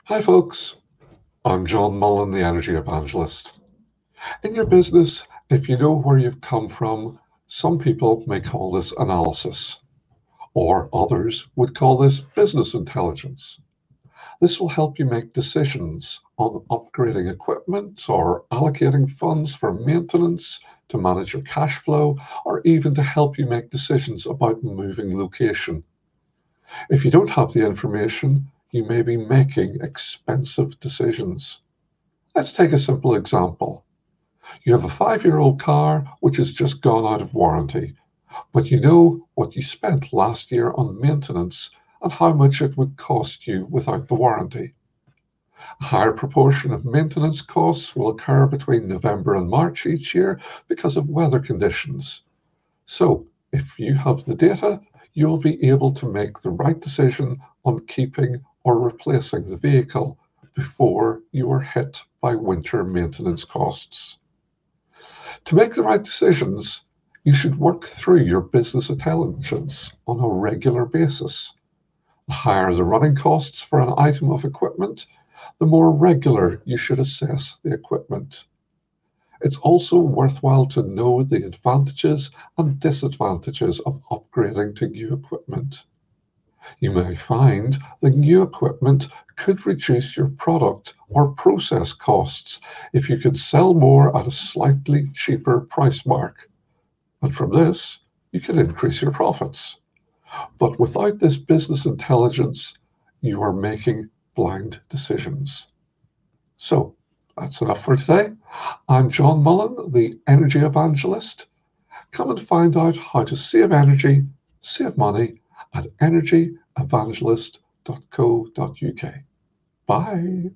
Hi folks, I'm John Mullen, the Energy Evangelist. In your business, if you know where you've come from, some people may call this analysis, or others would call this business intelligence. This will help you make decisions on upgrading equipment or allocating funds for maintenance, to manage your cash flow, or even to help you make decisions about moving location. If you don't have the information, you may be making expensive decisions. Let's take a simple example. You have a 5-year-old car which has just gone out of warranty, but you know what you spent last year on maintenance and how much it would cost you without the warranty. A higher proportion of maintenance costs will occur between November and March each year because of weather conditions. So, if you have the data, you'll be able to make the right decision on keeping or replacing the vehicle before you are hit by winter maintenance costs. To make the right decisions, you should work through your business intelligence on a regular basis. The higher the running costs for an item of equipment, the more regular you should assess the equipment. It's also worthwhile to know the advantages and disadvantages of upgrading to new equipment. You may find that new equipment could reduce your product or process costs if you could sell more at a slightly cheaper price mark. And from this, you can increase your profits. But without this business intelligence, you are making blind decisions. So that's enough for today. I'm John Mullen, the Energy Evangelist. Come and find out how to save energy, save money at energyevangelist.co.uk. Bye.